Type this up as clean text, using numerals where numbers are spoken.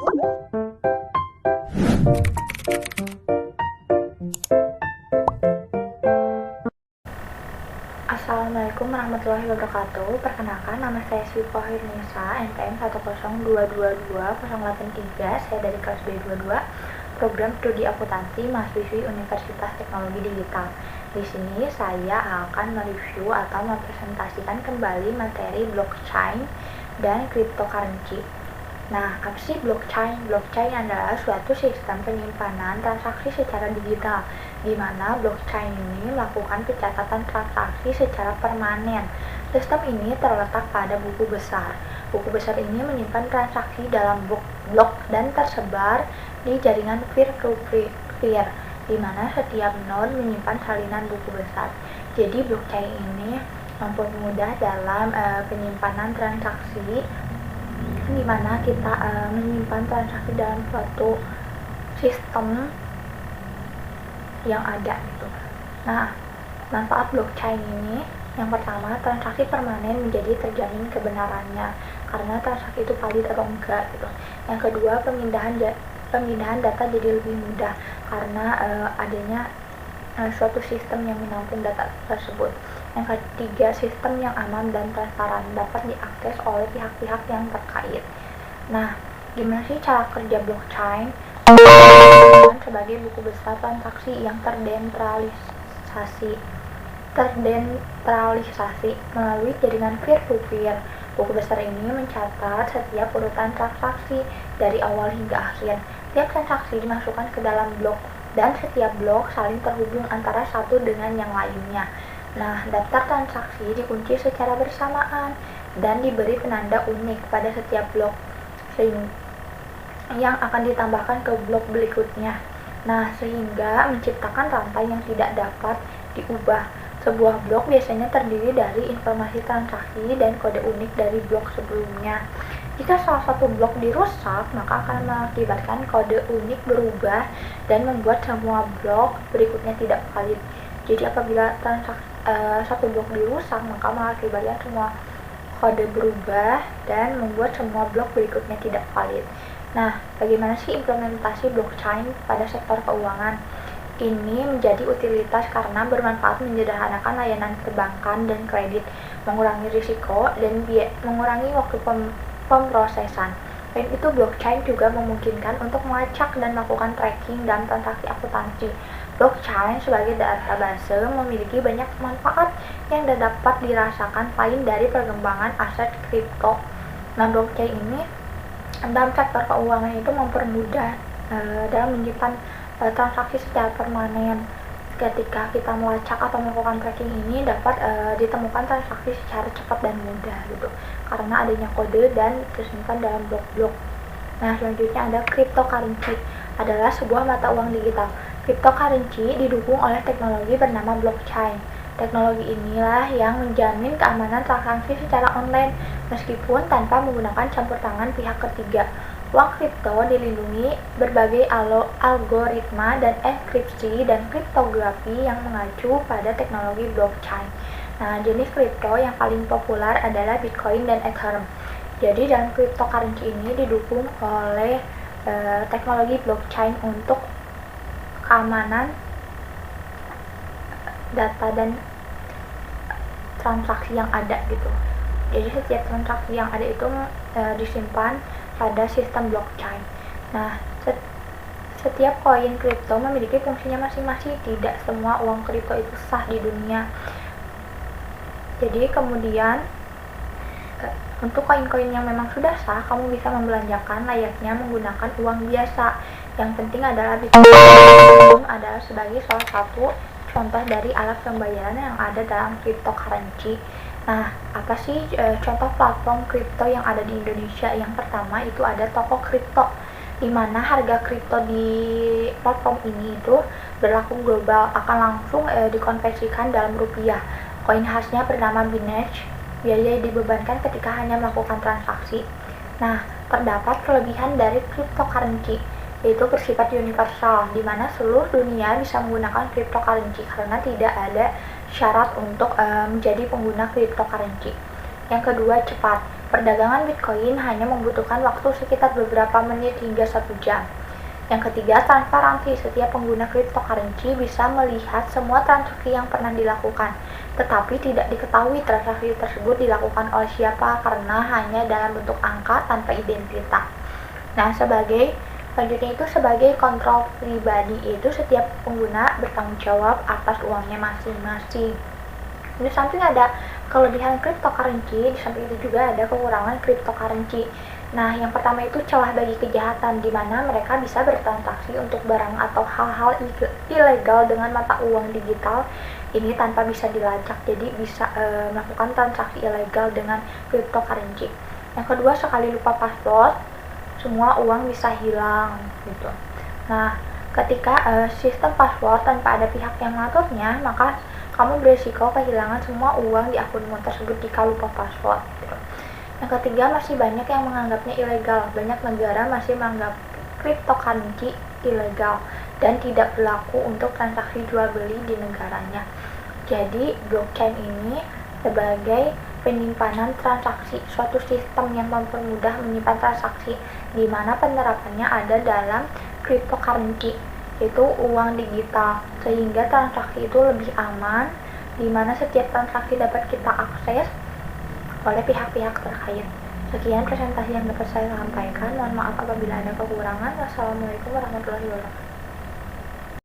Assalamualaikum warahmatullahi wabarakatuh. Perkenalkan, nama saya Syifa Hirnisa, NPM 102220803. Saya dari kelas B22, program studi akuntansi mahasiswi Universitas Teknologi Digital. Di sini saya akan mereview atau mempresentasikan kembali materi blockchain dan cryptocurrency. Nah, apa sih blockchain? Blockchain adalah suatu sistem penyimpanan transaksi secara digital, di mana blockchain ini melakukan pencatatan transaksi secara permanen. Sistem ini terletak pada buku besar. Buku besar ini menyimpan transaksi dalam blok dan tersebar di jaringan peer-to-peer, di mana setiap node menyimpan salinan buku besar. Jadi blockchain ini mempermudah dalam penyimpanan transaksi, di mana kita menyimpan transaksi dalam suatu sistem yang ada gitu. Nah, manfaat blockchain ini yang pertama, transaksi permanen menjadi terjamin kebenarannya karena transaksi itu valid atau enggak gitu. Yang kedua, pemindahan data jadi lebih mudah karena adanya suatu sistem yang menampung data tersebut. Yang ketiga, sistem yang aman dan transparan dapat diakses oleh pihak-pihak yang terkait. Nah, gimana sih cara kerja blockchain? Sebagai buku besar transaksi yang terdentralisasi melalui jaringan peer-to-peer. Buku besar ini mencatat setiap urutan transaksi dari awal hingga akhir. Setiap transaksi dimasukkan ke dalam blok dan setiap blok saling terhubung antara satu dengan yang lainnya. Nah, daftar transaksi dikunci secara bersamaan dan diberi penanda unik pada setiap blok yang akan ditambahkan ke blok berikutnya. Nah, sehingga menciptakan rantai yang tidak dapat diubah. Sebuah blok biasanya terdiri dari informasi transaksi dan kode unik dari blok sebelumnya. Jika salah satu blok dirusak, maka akan mengakibatkan kode unik berubah dan membuat semua blok berikutnya tidak valid. Jadi apabila satu blok dirusak, maka mengakibatkan semua kode berubah dan membuat semua blok berikutnya tidak valid. Nah, bagaimana sih implementasi blockchain pada sektor keuangan? Ini menjadi utilitas karena bermanfaat menyederhanakan layanan perbankan dan kredit, mengurangi risiko dan mengurangi waktu pemrosesan. Selain itu, blockchain juga memungkinkan untuk melacak dan melakukan tracking dan transaksi akuntansi. Blockchain sebagai database memiliki banyak manfaat yang dapat dirasakan lain dari perkembangan aset kripto. Nah, blockchain ini dalam sektor keuangan itu mempermudah dalam menyimpan transaksi secara permanen. Ketika kita melacak atau melakukan tracking ini dapat ditemukan transaksi secara cepat dan mudah gitu, karena adanya kode dan tersimpan dalam blok-blok. Nah, selanjutnya ada cryptocurrency, adalah sebuah mata uang digital. Cryptocurrency didukung oleh teknologi bernama blockchain. Teknologi inilah yang menjamin keamanan transaksi secara online meskipun tanpa menggunakan campur tangan pihak ketiga. Uang kripto dilindungi berbagai algoritma dan enkripsi dan kriptografi yang mengacu pada teknologi blockchain. Nah, jenis kripto yang paling populer adalah Bitcoin dan Ethereum. Jadi dalam cryptocurrency ini didukung oleh teknologi blockchain untuk keamanan data dan transaksi yang ada gitu. Jadi setiap transaksi yang ada itu disimpan pada sistem blockchain. Nah, setiap koin kripto memiliki fungsinya masing-masing. Tidak semua uang kripto itu sah di dunia. Jadi kemudian untuk koin-koin yang memang sudah sah, kamu bisa membelanjakan layaknya menggunakan uang biasa. Yang penting adalah Bitcoin adalah sebagai salah satu contoh dari alat pembayaran yang ada dalam cryptocurrency. Nah, apa sih contoh platform kripto yang ada di Indonesia? Yang pertama itu ada toko kripto, di mana harga kripto di platform ini itu berlaku global, akan langsung dikonversikan dalam rupiah. Koin khasnya bernama Binance, biaya dibebankan ketika hanya melakukan transaksi. Nah, terdapat kelebihan dari cryptocurrency, yaitu bersifat universal, di mana seluruh dunia bisa menggunakan cryptocurrency karena tidak ada syarat untuk menjadi pengguna cryptocurrency. Yang kedua, cepat. perdagangan Bitcoin hanya membutuhkan waktu sekitar beberapa menit hingga 1 jam. Yang ketiga, transparansi. Setiap pengguna cryptocurrency bisa melihat semua transaksi yang pernah dilakukan, tetapi tidak diketahui transaksi tersebut dilakukan oleh siapa karena hanya dalam bentuk angka tanpa identitas. Nah, selanjutnya itu sebagai kontrol pribadi, yaitu setiap pengguna bertanggung jawab atas uangnya masing-masing. Di samping ada kelebihan cryptocurrency, di samping itu juga ada kekurangan cryptocurrency. Nah, yang pertama itu celah bagi kejahatan, di mana mereka bisa bertransaksi untuk barang atau hal-hal ilegal dengan mata uang digital ini tanpa bisa dilacak, jadi bisa melakukan transaksi ilegal dengan cryptocurrency. Yang kedua, sekali lupa password, semua uang bisa hilang gitu. Nah, ketika sistem password tanpa ada pihak yang mengaturnya, maka kamu berisiko kehilangan semua uang di akunmu tersebut jika lupa password gitu. Yang ketiga, masih banyak yang menganggapnya ilegal. Banyak negara masih menganggap cryptocurrency ilegal dan tidak berlaku untuk transaksi jual beli di negaranya. Jadi, blockchain ini sebagai penyimpanan transaksi, suatu sistem yang mempermudah menyimpan transaksi, di mana penerapannya ada dalam cryptocurrency, yaitu uang digital, sehingga transaksi itu lebih aman, di mana setiap transaksi dapat kita akses oleh pihak-pihak terkait. Sekian presentasi yang dapat saya sampaikan. Mohon maaf apabila ada kekurangan. Wassalamualaikum warahmatullahi wabarakatuh.